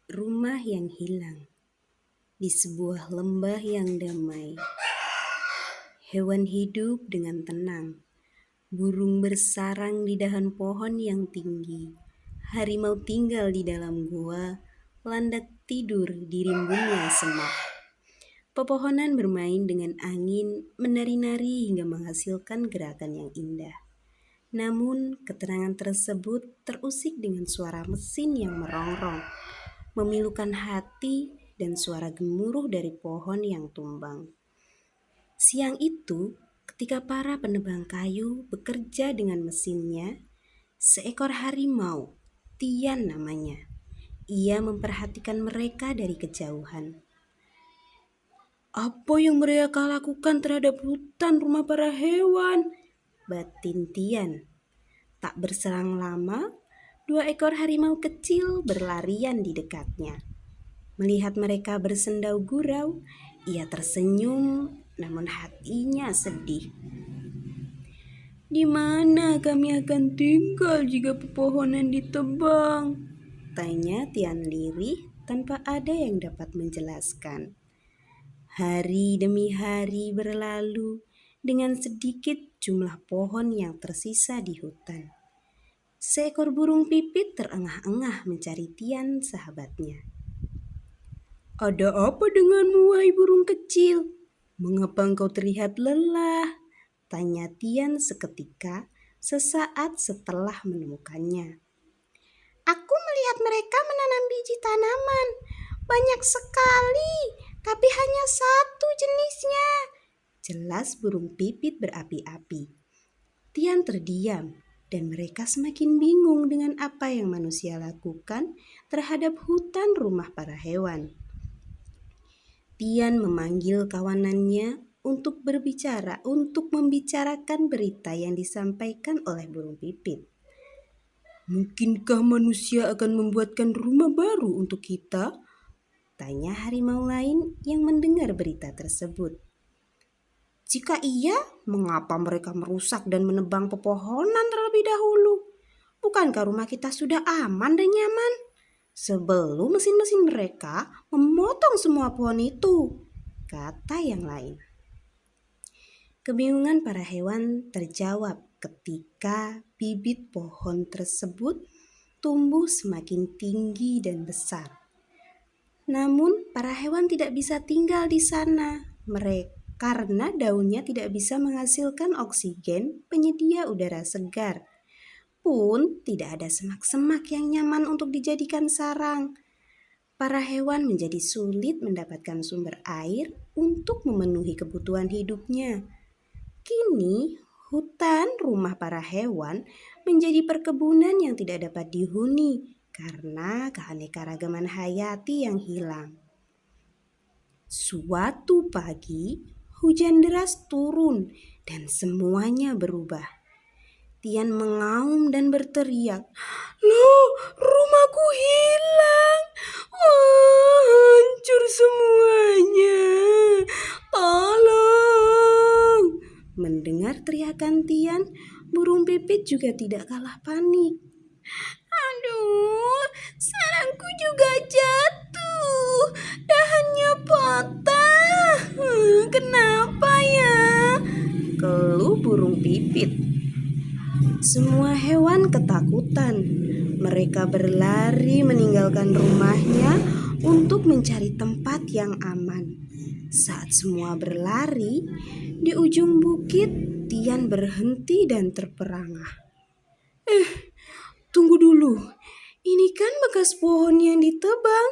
Rumah yang hilang di sebuah lembah yang damai. Hewan hidup dengan tenang. Burung bersarang di dahan pohon yang tinggi. Harimau tinggal di dalam gua, landak tidur di rimbunnya semak. Pepohonan bermain dengan angin, menari-nari hingga menghasilkan gerakan yang indah. Namun, keterangan tersebut terusik dengan suara mesin yang merongrong, memilukan hati dan suara gemuruh dari pohon yang tumbang. Siang itu, ketika para penebang kayu bekerja dengan mesinnya, seekor harimau, Tian namanya, ia memperhatikan mereka dari kejauhan. "Apa yang mereka lakukan terhadap hutan rumah para hewan?" batin Tian. Tak berselang lama, 2 ekor harimau kecil berlarian di dekatnya. Melihat mereka bersendau gurau, ia tersenyum, namun hatinya sedih. "Di mana kami akan tinggal jika pepohonan ditebang?" tanya Tian lirih tanpa ada yang dapat menjelaskan. Hari demi hari berlalu dengan sedikit jumlah pohon yang tersisa di hutan. Seekor burung pipit terengah-engah mencari Tian sahabatnya. "Ada apa denganmu, wahai burung kecil? Mengapa engkau terlihat lelah?" tanya Tian seketika sesaat setelah menemukannya. "Aku melihat mereka menanam biji tanaman. Banyak sekali, tapi hanya satu jenisnya," jelas burung pipit berapi-api. Tian terdiam dan mereka semakin bingung dengan apa yang manusia lakukan terhadap hutan rumah para hewan. Tian memanggil kawanannya untuk membicarakan berita yang disampaikan oleh burung pipit. "Mungkinkah manusia akan membuatkan rumah baru untuk kita?" tanya harimau lain yang mendengar berita tersebut. "Jika iya, mengapa mereka merusak dan menebang pepohonan terlebih dahulu? Bukankah rumah kita sudah aman dan nyaman sebelum mesin-mesin mereka memotong semua pohon itu?" kata yang lain. Kebingungan para hewan terjawab ketika bibit pohon tersebut tumbuh semakin tinggi dan besar. Namun, para hewan tidak bisa tinggal di sana. Karena daunnya tidak bisa menghasilkan oksigen penyedia udara segar. Pun tidak ada semak-semak yang nyaman untuk dijadikan sarang. Para hewan menjadi sulit mendapatkan sumber air untuk memenuhi kebutuhan hidupnya. Kini, hutan rumah para hewan menjadi perkebunan yang tidak dapat dihuni karena keanekaragaman hayati yang hilang. Suatu pagi, hujan deras turun dan semuanya berubah. Tian mengaum dan berteriak, "Loh, rumahku hilang! Wah, hancur semuanya! Tolong!" Mendengar teriakan Tian, burung pipit juga tidak kalah panik. "Aduh, sarangku juga jatuh. Dahannya patah. Kenapa ya?" keluh burung pipit. Semua hewan ketakutan. Mereka berlari meninggalkan rumahnya untuk mencari tempat yang aman. Saat semua berlari, di ujung bukit, Tian berhenti dan terperangah. "Tunggu dulu, ini kan bekas pohon yang ditebang.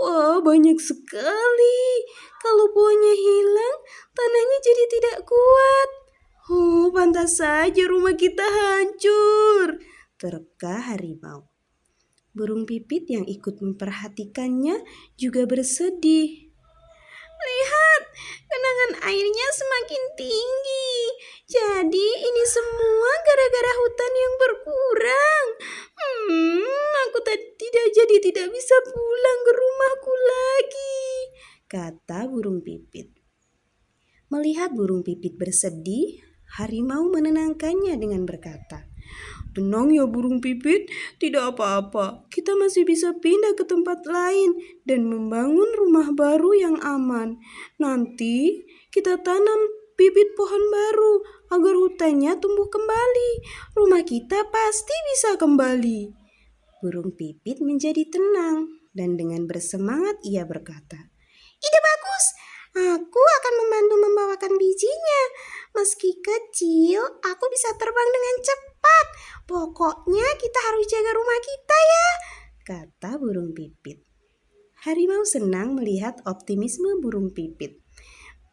Wah, banyak sekali. Kalau pohonnya hilang, tanahnya jadi tidak kuat. Oh, pantas saja rumah kita hancur," terka harimau. Burung pipit yang ikut memperhatikannya juga bersedih. "Lihat, genangan airnya semakin tinggi. Jadi ini semua gara-gara hutan yang berkurang. Aku tidak bisa pulang ke rumahku lagi," kata burung pipit. Melihat burung pipit bersedih, harimau menenangkannya dengan berkata, Tenang ya burung pipit, tidak apa-apa. Kita masih bisa pindah ke tempat lain dan membangun rumah baru yang aman. Nanti kita tanam bibit pohon baru agar hutannya tumbuh kembali. Rumah kita pasti bisa kembali. Burung pipit menjadi tenang dan dengan bersemangat ia berkata, "Ide bagus. Aku akan membantu membawakan bijinya. Meski kecil, aku bisa terbang dengan cepat. Pokoknya kita harus jaga rumah kita ya," kata burung pipit. Harimau senang melihat optimisme burung pipit.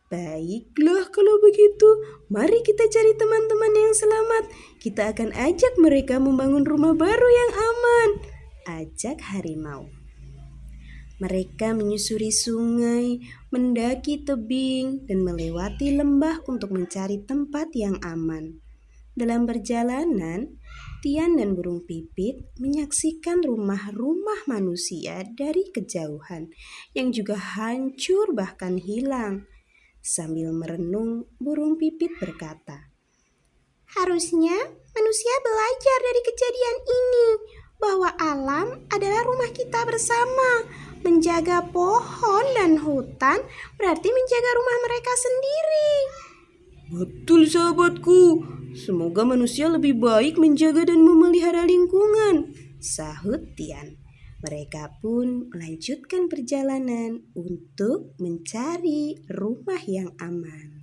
"Baiklah kalau begitu, mari kita cari teman-teman yang selamat. Kita akan ajak mereka membangun rumah baru yang aman," ajak harimau. Mereka menyusuri sungai, mendaki tebing, dan melewati lembah untuk mencari tempat yang aman. Dalam perjalanan, Tian dan burung pipit menyaksikan rumah-rumah manusia dari kejauhan yang juga hancur bahkan hilang. Sambil merenung, burung pipit berkata, "Harusnya manusia belajar dari kejadian ini, bahwa alam adalah rumah kita bersama. Menjaga pohon dan hutan berarti menjaga rumah mereka sendiri." "Betul sahabatku, semoga manusia lebih baik menjaga dan memelihara lingkungan," sahut Tian. Mereka pun melanjutkan perjalanan untuk mencari rumah yang aman.